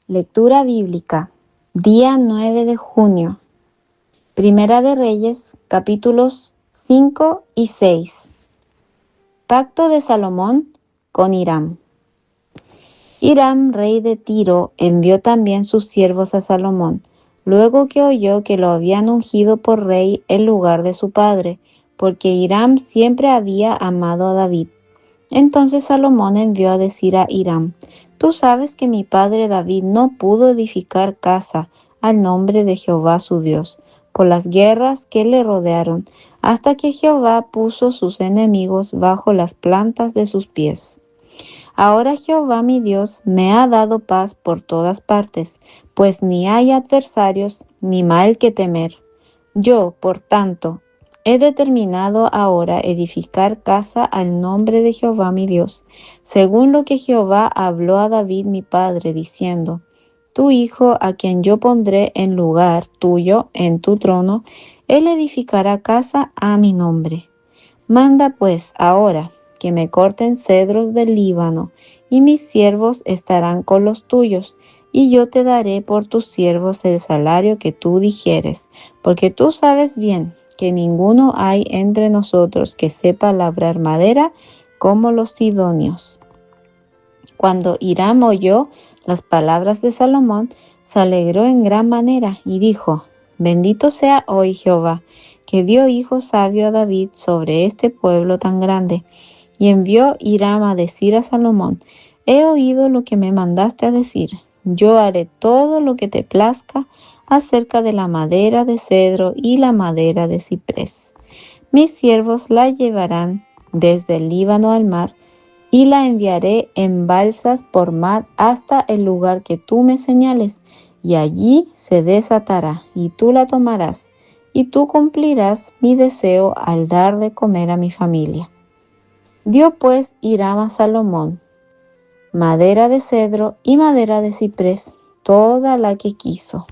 Lectura bíblica, día 9 de junio. Primera de Reyes, capítulos 5 y 6. Pacto de Salomón con Hiram. Hiram, rey de Tiro, envió también sus siervos a Salomón, luego que oyó que lo habían ungido por rey en lugar de su padre, porque Hiram siempre había amado a David. Entonces Salomón envió a decir a Hiram: Tú sabes que mi padre David no pudo edificar casa al nombre de Jehová su Dios, por las guerras que le rodearon, hasta que Jehová puso sus enemigos bajo las plantas de sus pies. Ahora Jehová mi Dios me ha dado paz por todas partes, pues ni hay adversarios ni mal que temer. Yo, por tanto, he determinado ahora edificar casa al nombre de Jehová mi Dios, según lo que Jehová habló a David mi padre, diciendo: Tu hijo, a quien yo pondré en lugar tuyo en tu trono, él edificará casa a mi nombre. Manda pues ahora que me corten cedros del Líbano, y mis siervos estarán con los tuyos, y yo te daré por tus siervos el salario que tú dijeres, porque tú sabes bien que ninguno hay entre nosotros que sepa labrar madera como los sidonios. Cuando Hiram oyó las palabras de Salomón, se alegró en gran manera y dijo: Bendito sea hoy Jehová, que dio hijo sabio a David sobre este pueblo tan grande. Y envió Hiram a decir a Salomón: He oído lo que me mandaste a decir. Yo haré todo lo que te plazca acerca de la madera de cedro y la madera de ciprés. Mis siervos la llevarán desde el Líbano al mar, y la enviaré en balsas por mar hasta el lugar que tú me señales, y allí se desatará, y tú la tomarás, y tú cumplirás mi deseo al dar de comer a mi familia. Dio pues Hiram a Salomón madera de cedro y madera de ciprés, toda la que quiso.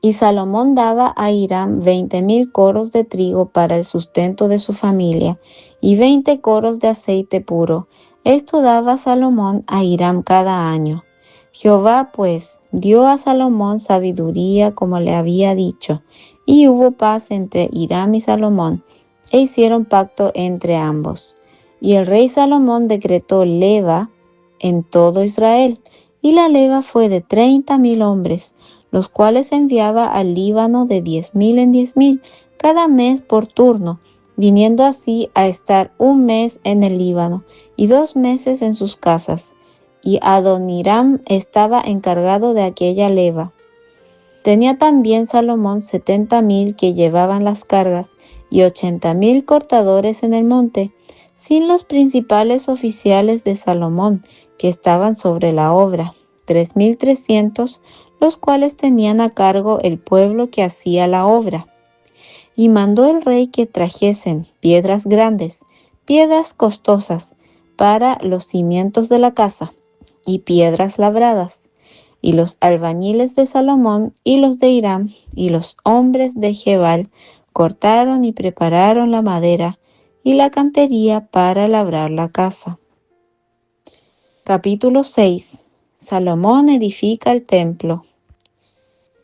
Y Salomón daba a Hiram 20,000 coros de trigo para el sustento de su familia, y 20 coros de aceite puro. Esto daba Salomón a Hiram cada año. Jehová pues dio a Salomón sabiduría como le había dicho, y hubo paz entre Hiram y Salomón, e hicieron pacto entre ambos. Y el rey Salomón decretó leva en todo Israel, y la leva fue de 30,000 hombres, los cuales enviaba al Líbano de 10,000 en 10,000, cada mes por turno, viniendo así a estar un mes en el Líbano y 2 meses en sus casas. Y Adoniram estaba encargado de aquella leva. Tenía también Salomón 70,000 que llevaban las cargas, y 80,000 cortadores en el monte, sin los principales oficiales de Salomón, que estaban sobre la obra, 3,300, los cuales tenían a cargo el pueblo que hacía la obra. Y mandó el rey que trajesen piedras grandes, piedras costosas, para los cimientos de la casa, y piedras labradas. Y los albañiles de Salomón y los de Hiram y los hombres de Gebal cortaron y prepararon la madera y la cantería para labrar la casa. Capítulo 6. Salomón edifica el templo.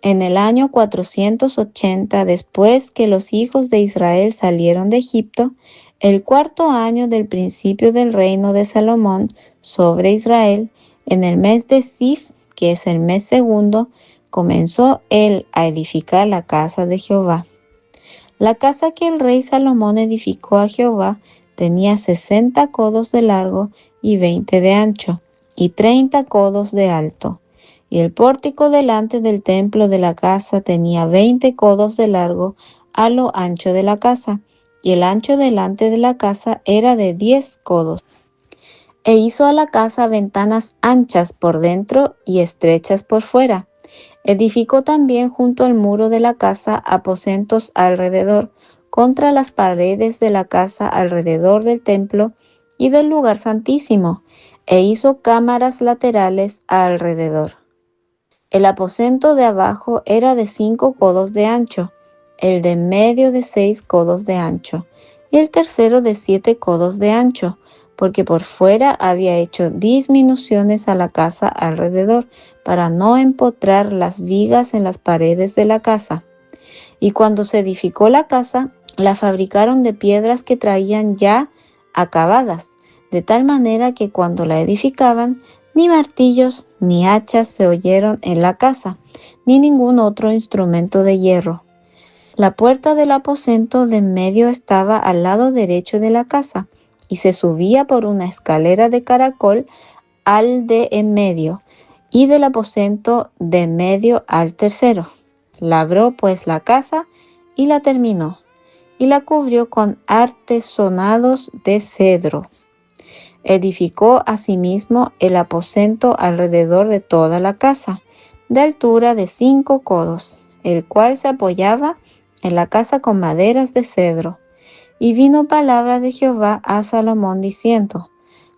En el año 480, después que los hijos de Israel salieron de Egipto, el 4º año del principio del reino de Salomón sobre Israel, en el mes de Sif, que es el mes segundo, comenzó él a edificar la casa de Jehová. La casa que el rey Salomón edificó a Jehová tenía 60 codos de largo y 20 de ancho, y 30 codos de alto. Y el pórtico delante del templo de la casa tenía 20 codos de largo a lo ancho de la casa, y el ancho delante de la casa era de 10 codos. E hizo a la casa ventanas anchas por dentro y estrechas por fuera. Edificó también junto al muro de la casa aposentos alrededor, contra las paredes de la casa alrededor del templo y del lugar santísimo, e hizo cámaras laterales alrededor. El aposento de abajo era de 5 codos de ancho, el de en medio de 6 codos de ancho, y el tercero de 7 codos de ancho, porque por fuera había hecho disminuciones a la casa alrededor, para no empotrar las vigas en las paredes de la casa. Y cuando se edificó la casa, la fabricaron de piedras que traían ya acabadas, de tal manera que cuando la edificaban, ni martillos ni hachas se oyeron en la casa, ni ningún otro instrumento de hierro. La puerta del aposento de en medio estaba al lado derecho de la casa, y se subía por una escalera de caracol al de en medio, y del aposento de en medio al tercero. Labró pues la casa y la terminó, y la cubrió con artesonados de cedro. Edificó asimismo el aposento alrededor de toda la casa, de altura de 5 codos, el cual se apoyaba en la casa con maderas de cedro. Y vino palabra de Jehová a Salomón diciendo: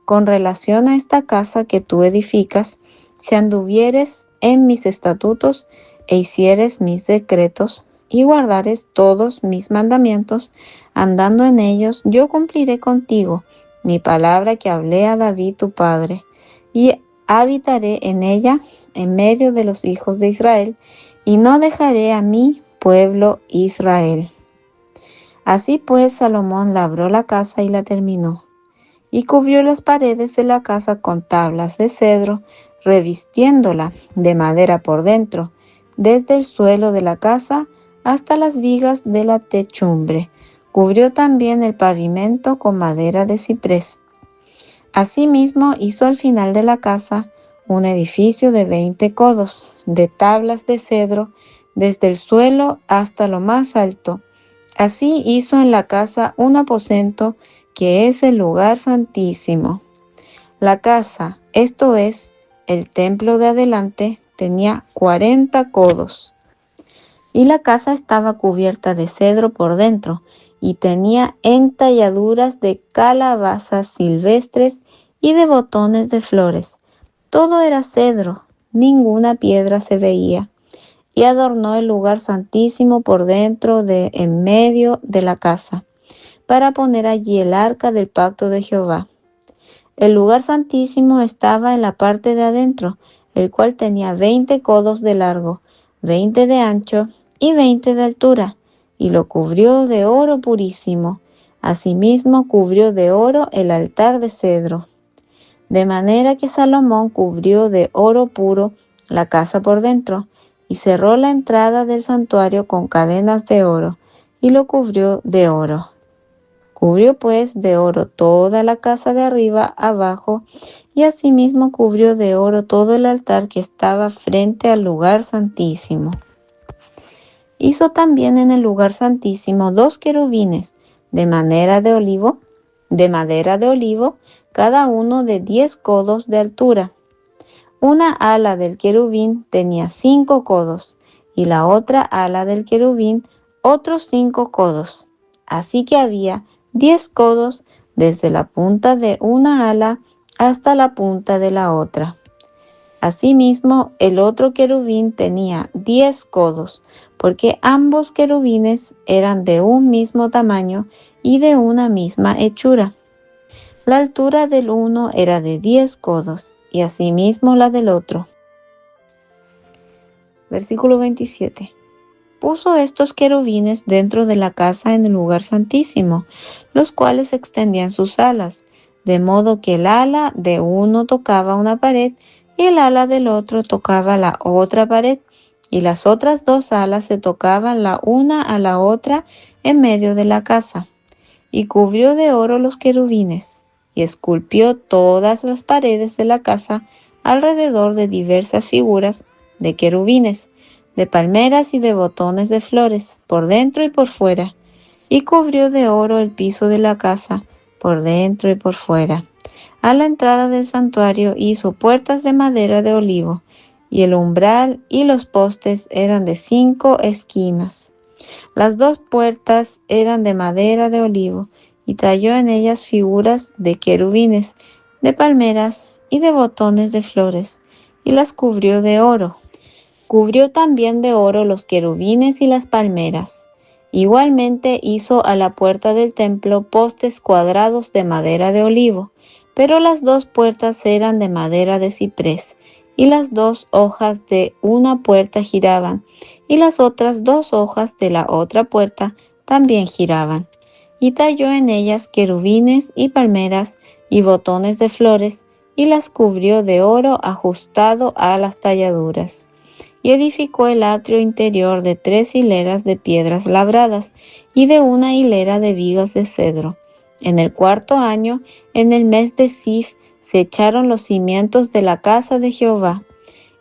con relación a esta casa que tú edificas, si anduvieres en mis estatutos e hicieres mis decretos, y guardares todos mis mandamientos, andando en ellos, yo cumpliré contigo mi palabra que hablé a David tu padre, y habitaré en ella en medio de los hijos de Israel, y no dejaré a mi pueblo Israel. Así pues Salomón labró la casa y la terminó, y cubrió las paredes de la casa con tablas de cedro, revistiéndola de madera por dentro, desde el suelo de la casa hasta las vigas de la techumbre. Cubrió también el pavimento con madera de ciprés. Asimismo hizo al final de la casa un edificio de 20 codos, de tablas de cedro, desde el suelo hasta lo más alto. Así hizo en la casa un aposento, que es el lugar santísimo. La casa, esto es, el templo de adelante, tenía 40 codos. Y la casa estaba cubierta de cedro por dentro, y tenía entalladuras de calabazas silvestres y de botones de flores. Todo era cedro, ninguna piedra se veía. Y adornó el lugar santísimo por dentro de en medio de la casa, para poner allí el arca del pacto de Jehová. El lugar santísimo estaba en la parte de adentro, el cual tenía 20 codos de largo, 20 de ancho y 20 de altura, y lo cubrió de oro purísimo. Asimismo cubrió de oro el altar de cedro. De manera que Salomón cubrió de oro puro la casa por dentro, y cerró la entrada del santuario con cadenas de oro, y lo cubrió de oro. Cubrió pues de oro toda la casa de arriba abajo, y asimismo cubrió de oro todo el altar que estaba frente al lugar santísimo. Hizo también en el lugar santísimo 2 querubines de madera de olivo, cada uno de 10 codos de altura. Una ala del querubín tenía 5 codos, y la otra ala del querubín otros 5 codos. Así que había 10 codos desde la punta de una ala hasta la punta de la otra. Asimismo, el otro querubín tenía 10 codos, porque ambos querubines eran de un mismo tamaño y de una misma hechura. La altura del uno era de 10 codos, y asimismo la del otro. Versículo 27. Puso estos querubines dentro de la casa en el lugar santísimo, los cuales extendían sus alas, de modo que el ala de uno tocaba una pared y el ala del otro tocaba la otra pared, y las otras 2 alas se tocaban la una a la otra en medio de la casa. Y cubrió de oro los querubines, y esculpió todas las paredes de la casa alrededor de diversas figuras de querubines, de palmeras y de botones de flores, por dentro y por fuera, y cubrió de oro el piso de la casa, por dentro y por fuera. A la entrada del santuario hizo puertas de madera de olivo, y el umbral y los postes eran de 5 esquinas. Las 2 puertas eran de madera de olivo, y talló en ellas figuras de querubines, de palmeras y de botones de flores, y las cubrió de oro. Cubrió también de oro los querubines y las palmeras. Igualmente hizo a la puerta del templo postes cuadrados de madera de olivo, pero las 2 puertas eran de madera de ciprés, y las 2 hojas de una puerta giraban, y las otras 2 hojas de la otra puerta también giraban. Y talló en ellas querubines y palmeras y botones de flores, y las cubrió de oro ajustado a las talladuras. Y edificó el atrio interior de 3 hileras de piedras labradas y de una hilera de vigas de cedro. En el 4.º año, en el mes de Zif, se echaron los cimientos de la casa de Jehová.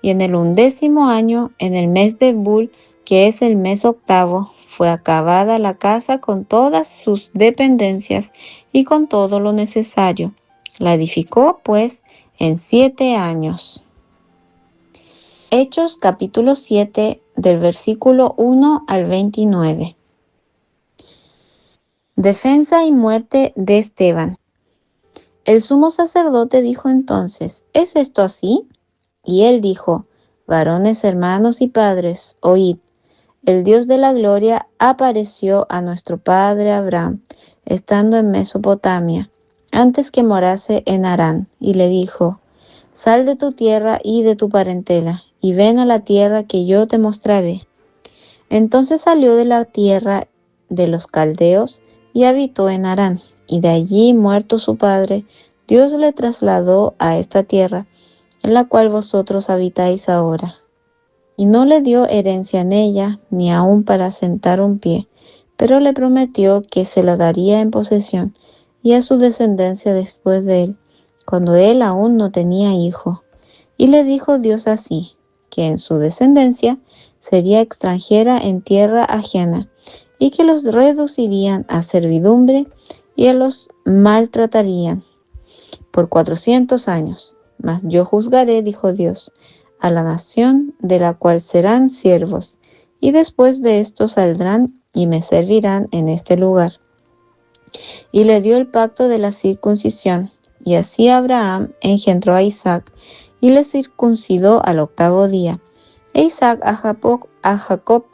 Y en el 11.º año, en el mes de Bul, que es el mes 8º, fue acabada la casa con todas sus dependencias y con todo lo necesario. La edificó, pues, en 7 años. Hechos capítulo 7, del versículo 1 al 29. Defensa y muerte de Esteban. El sumo sacerdote dijo entonces: ¿Es esto así? Y él dijo: Varones, hermanos y padres, oíd. El Dios de la gloria apareció a nuestro padre Abraham, estando en Mesopotamia, antes que morase en Harán, y le dijo: Sal de tu tierra y de tu parentela, y ven a la tierra que yo te mostraré. Entonces salió de la tierra de los caldeos y habitó en Harán, y de allí, muerto su padre, Dios le trasladó a esta tierra, en la cual vosotros habitáis ahora. Y no le dio herencia en ella, ni aun para sentar un pie, pero le prometió que se la daría en posesión, y a su descendencia después de él, cuando él aún no tenía hijo. Y le dijo Dios así, que en su descendencia sería extranjera en tierra ajena, y que los reducirían a servidumbre y los maltratarían por 400 años. Mas yo juzgaré, dijo Dios, a la nación de la cual serán siervos, y después de esto saldrán y me servirán en este lugar. Y le dio el pacto de la circuncisión, y así Abraham engendró a Isaac, y le circuncidó al 8º día, e Isaac a Jacob,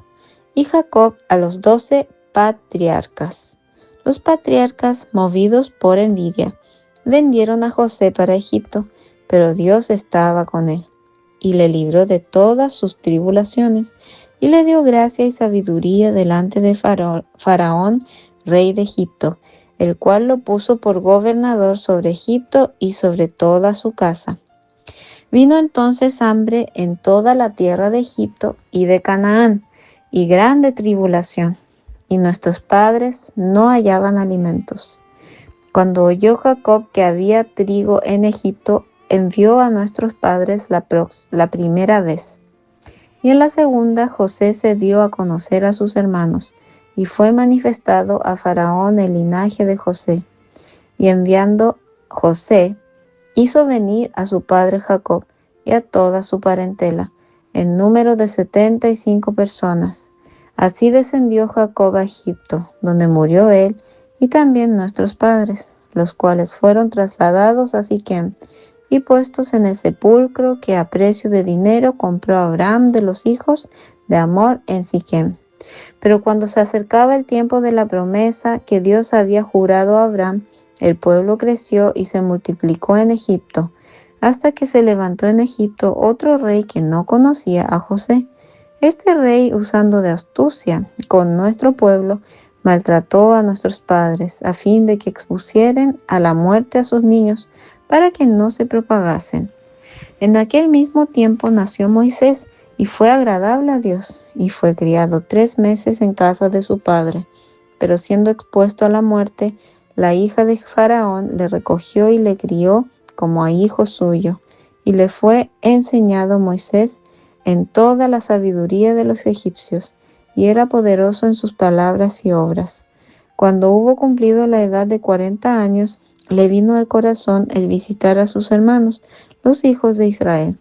y Jacob a los 12 patriarcas. Los patriarcas, movidos por envidia, vendieron a José para Egipto, pero Dios estaba con él, y le libró de todas sus tribulaciones, y le dio gracia y sabiduría delante de Faraón, rey de Egipto, el cual lo puso por gobernador sobre Egipto y sobre toda su casa. Vino entonces hambre en toda la tierra de Egipto y de Canaán, y grande tribulación, y nuestros padres no hallaban alimentos. Cuando oyó Jacob que había trigo en Egipto, envió a nuestros padres la primera vez. Y en la segunda, José se dio a conocer a sus hermanos, y fue manifestado a Faraón el linaje de José. Y enviando José, hizo venir a su padre Jacob y a toda su parentela, en número de 75 personas. Así descendió Jacob a Egipto, donde murió él y también nuestros padres, los cuales fueron trasladados a Siquem y puestos en el sepulcro que a precio de dinero compró Abraham de los hijos de Hamor en Siquem. Pero cuando se acercaba el tiempo de la promesa que Dios había jurado a Abraham, el pueblo creció y se multiplicó en Egipto, hasta que se levantó en Egipto otro rey que no conocía a José. Este rey, usando de astucia con nuestro pueblo, maltrató a nuestros padres, a fin de que expusieren a la muerte a sus niños, para que no se propagasen. En aquel mismo tiempo nació Moisés, y fue agradable a Dios, y fue criado 3 meses en casa de su padre. Pero siendo expuesto a la muerte, la hija de Faraón le recogió y le crió como a hijo suyo, y le fue enseñado Moisés en toda la sabiduría de los egipcios, y era poderoso en sus palabras y obras. Cuando hubo cumplido la edad de 40 años, le vino al corazón el visitar a sus hermanos, los hijos de Israel.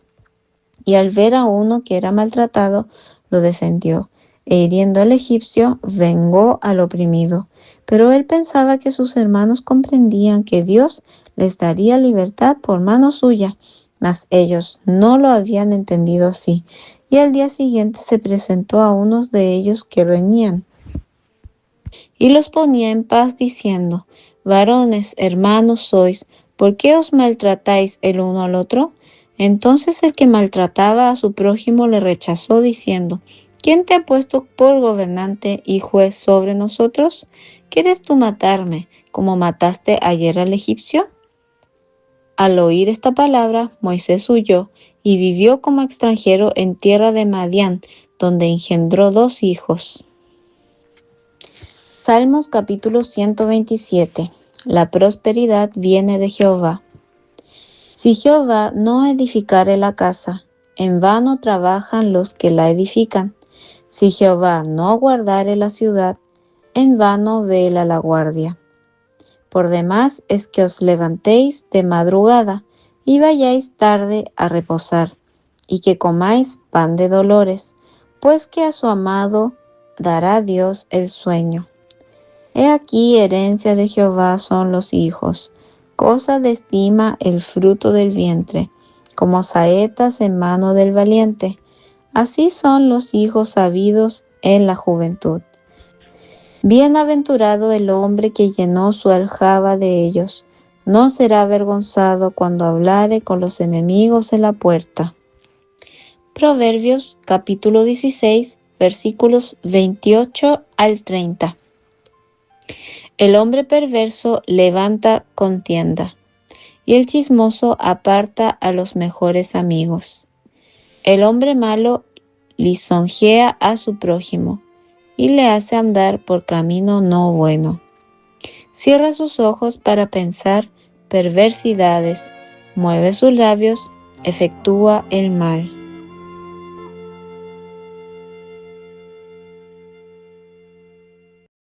Y al ver a uno que era maltratado, lo defendió, e hiriendo al egipcio, vengó al oprimido. Pero él pensaba que sus hermanos comprendían que Dios les daría libertad por mano suya, mas ellos no lo habían entendido así. Y al día siguiente se presentó a unos de ellos que reñían, y los ponía en paz diciendo: Varones, hermanos sois, ¿Por qué os maltratáis el uno al otro? Entonces el que maltrataba a su prójimo le rechazó, diciendo: ¿Quién te ha puesto por gobernante y juez sobre nosotros? ¿Quieres tú matarme, como mataste ayer al egipcio? Al oír esta palabra, Moisés huyó y vivió como extranjero en tierra de Madián, donde engendró 2 hijos. Salmos capítulo 127. La prosperidad viene de Jehová. Si Jehová no edificare la casa, en vano trabajan los que la edifican. Si Jehová no guardare la ciudad, en vano vela la guardia. Por demás es que os levantéis de madrugada y vayáis tarde a reposar, y que comáis pan de dolores, pues que a su amado dará Dios el sueño. He aquí herencia de Jehová son los hijos, cosa de estima el fruto del vientre, como saetas en mano del valiente. Así son los hijos sabidos en la juventud. Bienaventurado el hombre que llenó su aljaba de ellos. No será avergonzado cuando hablare con los enemigos en la puerta. Proverbios capítulo 16, versículos 28 al 30. El hombre perverso levanta contienda, y el chismoso aparta a los mejores amigos. El hombre malo lisonjea a su prójimo, y le hace andar por camino no bueno. Cierra sus ojos para pensar perversidades, mueve sus labios, efectúa el mal.